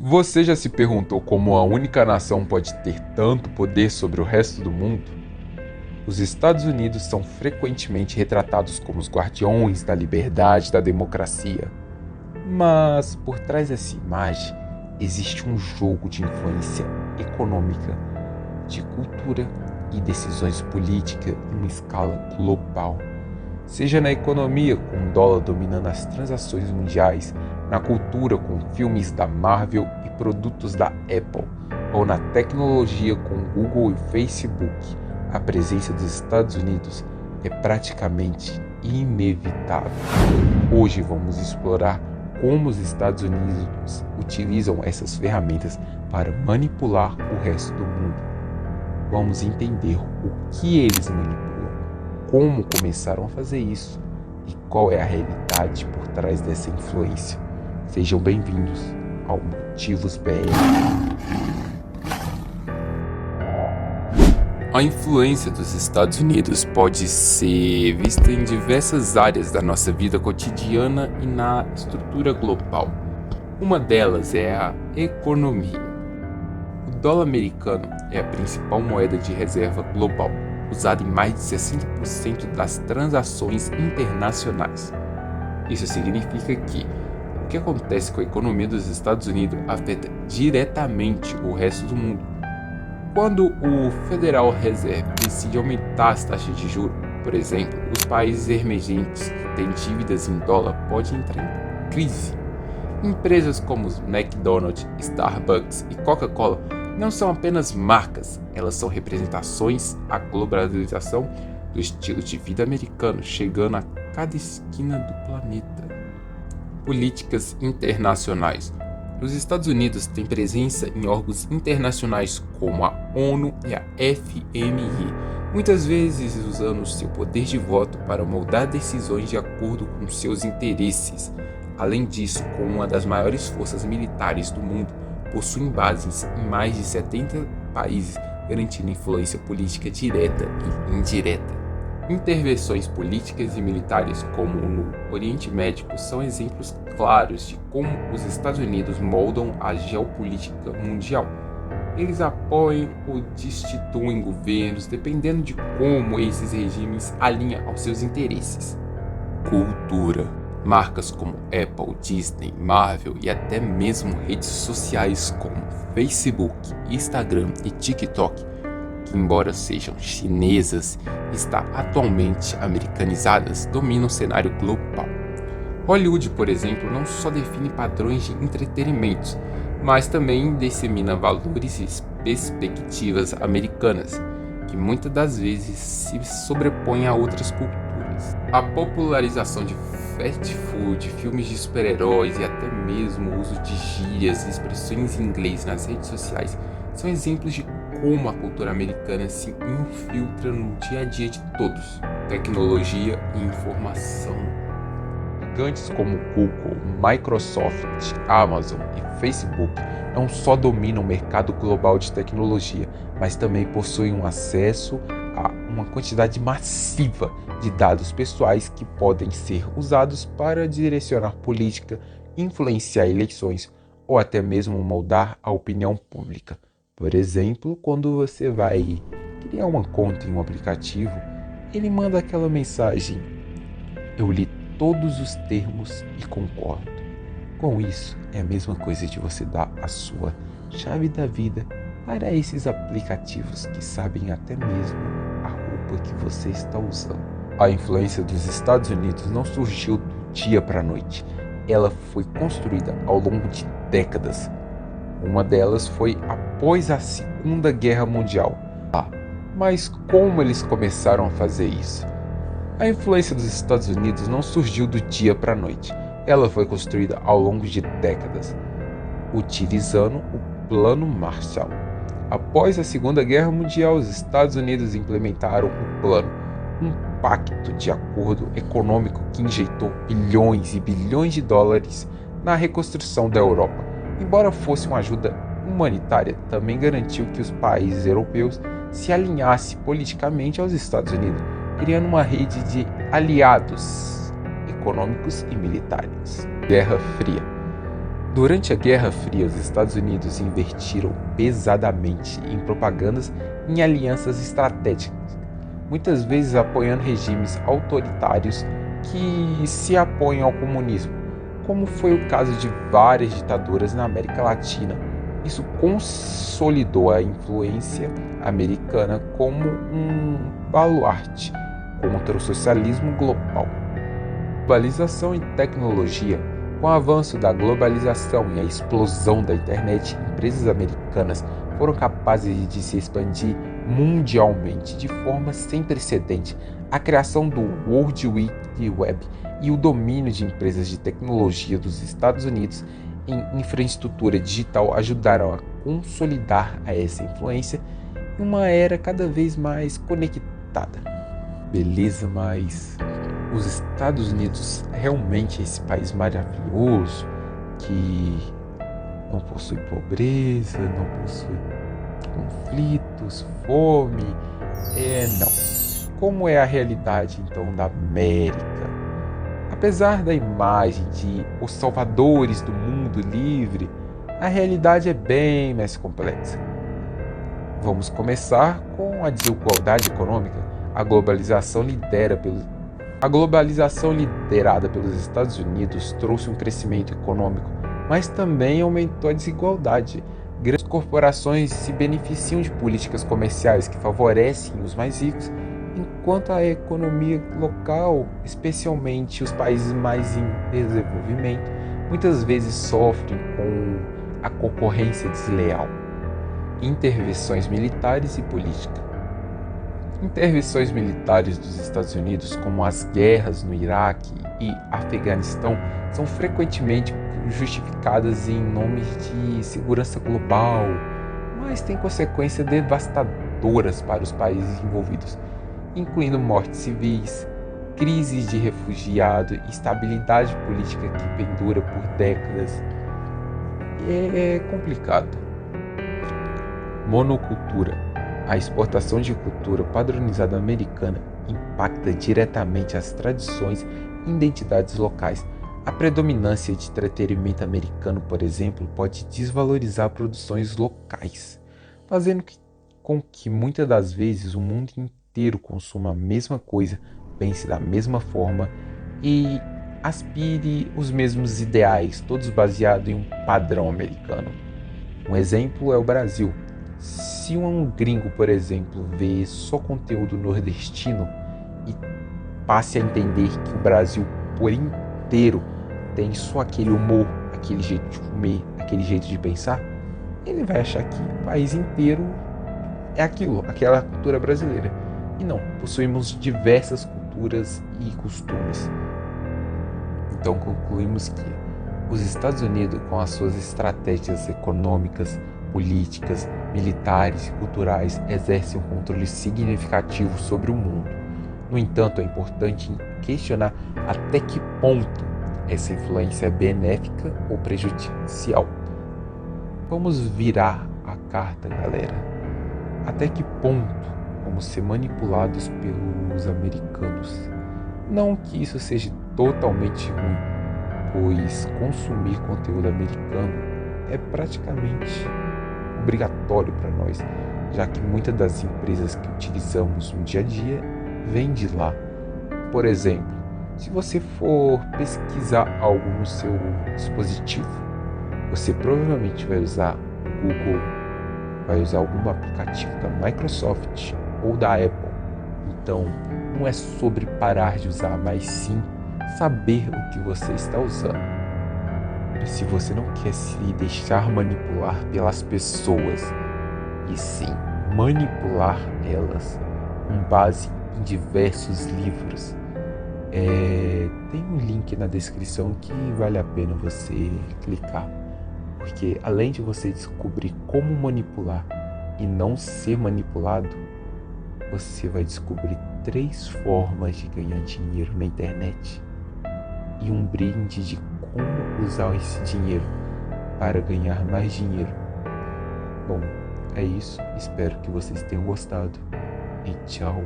Você já se perguntou como a única nação pode ter tanto poder sobre o resto do mundo? Os Estados Unidos são frequentemente retratados como os guardiões da liberdade e da democracia. Mas por trás dessa imagem existe um jogo de influência econômica, de cultura e decisões políticas em uma escala global. Seja na economia, com o dólar dominando as transações mundiais, na cultura, com filmes da Marvel e produtos da Apple, ou na tecnologia, com Google e Facebook, a presença dos Estados Unidos é praticamente inevitável. Hoje vamos explorar como os Estados Unidos utilizam essas ferramentas para manipular o resto do mundo. Vamos entender o que eles manipulam, como começaram a fazer isso e qual é a realidade por trás dessa influência. Sejam bem-vindos ao Motivos BR. A influência dos Estados Unidos pode ser vista em diversas áreas da nossa vida cotidiana e na estrutura global. Uma delas é a economia. O dólar americano é a principal moeda de reserva global, usada em mais de 60% das transações internacionais. Isso significa que o que acontece com a economia dos Estados Unidos afeta diretamente o resto do mundo. Quando o Federal Reserve decide aumentar as taxas de juros, por exemplo, os países emergentes que têm dívidas em dólar podem entrar em crise. Empresas como McDonald's, Starbucks e Coca-Cola não são apenas marcas, elas são representações à globalização do estilo de vida americano, chegando a cada esquina do planeta. Políticas internacionais. Os Estados Unidos têm presença em órgãos internacionais como a ONU e a FMI, muitas vezes usando seu poder de voto para moldar decisões de acordo com seus interesses. Além disso, como uma das maiores forças militares do mundo, possuem bases em mais de 70 países, garantindo influência política direta e indireta. Intervenções políticas e militares, como no Oriente Médio, são exemplos claros de como os Estados Unidos moldam a geopolítica mundial. Eles apoiam ou destituem governos dependendo de como esses regimes alinham aos seus interesses. Cultura. Marcas como Apple, Disney, Marvel e até mesmo redes sociais como Facebook, Instagram e TikTok, que embora sejam chinesas, estão atualmente americanizadas, dominam o cenário global. Hollywood, por exemplo, não só define padrões de entretenimento, mas também dissemina valores e perspectivas americanas, que muitas das vezes se sobrepõem a outras culturas. A popularização de fast food, filmes de super-heróis e até mesmo o uso de gírias e expressões em inglês nas redes sociais são exemplos de como a cultura americana se infiltra no dia a dia de todos. Tecnologia e informação. Gigantes como Google, Microsoft, Amazon e Facebook não só dominam o mercado global de tecnologia, mas também possuem um acesso a uma quantidade massiva de dados pessoais que podem ser usados para direcionar política, influenciar eleições ou até mesmo moldar a opinião pública. Por exemplo, quando você vai criar uma conta em um aplicativo, ele manda aquela mensagem: "Eu li todos os termos e concordo". Com isso, é a mesma coisa de você dar a sua chave da vida para esses aplicativos que sabem até mesmo a roupa que você está usando. A influência dos Estados Unidos não surgiu do dia para a noite. Ela foi construída ao longo de décadas. Uma delas foi após a Segunda Guerra Mundial. Mas como eles começaram a fazer isso? A influência dos Estados Unidos não surgiu do dia para a noite. Ela foi construída ao longo de décadas, utilizando o Plano Marshall. Após a Segunda Guerra Mundial, os Estados Unidos implementaram o plano, um pacto de acordo econômico que injetou bilhões e bilhões de dólares na reconstrução da Europa. Embora fosse uma ajuda humanitária, também garantiu que os países europeus se alinhassem politicamente aos Estados Unidos, criando uma rede de aliados econômicos e militares. Guerra Fria. Durante a Guerra Fria, os Estados Unidos investiram pesadamente em propagandas e em alianças estratégicas, muitas vezes apoiando regimes autoritários que se apoiam ao comunismo, como foi o caso de várias ditaduras na América Latina. Isso consolidou a influência americana como um baluarte contra o socialismo global. Globalização e tecnologia. Com o avanço da globalização e a explosão da internet, empresas americanas foram capazes de se expandir mundialmente de forma sem precedente. A criação do World Wide Web e o domínio de empresas de tecnologia dos Estados Unidos em infraestrutura digital ajudaram a consolidar essa influência em uma era cada vez mais conectada. Beleza, mas os Estados Unidos realmente é esse país maravilhoso que não possui pobreza, não possui conflitos, fome? Não. Como é a realidade então da América? Apesar da imagem de os salvadores do mundo livre, a realidade é bem mais complexa. Vamos começar com a desigualdade econômica. A globalização liderada pelos Estados Unidos trouxe um crescimento econômico, mas também aumentou a desigualdade. Grandes corporações se beneficiam de políticas comerciais que favorecem os mais ricos, enquanto a economia local, especialmente os países mais em desenvolvimento, muitas vezes sofrem com a concorrência desleal. Intervenções militares e política. Intervenções militares dos Estados Unidos, como as guerras no Iraque e Afeganistão, são frequentemente justificadas em nome de segurança global, mas têm consequências devastadoras para os países envolvidos, incluindo mortes civis, crises de refugiado e instabilidade política que pendura por décadas. É complicado. Monocultura. A exportação de cultura padronizada americana impacta diretamente as tradições e identidades locais. A predominância de entretenimento americano, por exemplo, pode desvalorizar produções locais, fazendo com que muitas das vezes o mundo inteiro consuma a mesma coisa, pense da mesma forma e aspire os mesmos ideais, todos baseados em um padrão americano. Um exemplo é o Brasil. Se um gringo, por exemplo, vê só conteúdo nordestino e passe a entender que o Brasil por inteiro tem só aquele humor, aquele jeito de comer, aquele jeito de pensar, ele vai achar que o país inteiro é aquilo, aquela cultura brasileira. E não, possuímos diversas culturas e costumes. Então concluímos que os Estados Unidos, com as suas estratégias econômicas, políticas, militares e culturais, exercem um controle significativo sobre o mundo. No entanto, é importante questionar até que ponto essa influência é benéfica ou prejudicial. Vamos virar a carta, galera. Até que ponto vamos ser manipulados pelos americanos? Não que isso seja totalmente ruim, pois consumir conteúdo americano é praticamente obrigatório para nós, já que muitas das empresas que utilizamos no dia a dia vêm de lá. Por exemplo, se você for pesquisar algo no seu dispositivo, você provavelmente vai usar o Google, vai usar algum aplicativo da Microsoft ou da Apple. Então, não é sobre parar de usar, mas sim saber o que você está usando. Se você não quer se deixar manipular pelas pessoas, e sim manipular elas com base em diversos livros, tem um link na descrição que vale a pena você clicar, porque além de você descobrir como manipular e não ser manipulado, você vai descobrir 3 formas de ganhar dinheiro na internet e um brinde de como usar esse dinheiro para ganhar mais dinheiro. Bom, é isso. Espero que vocês tenham gostado e tchau.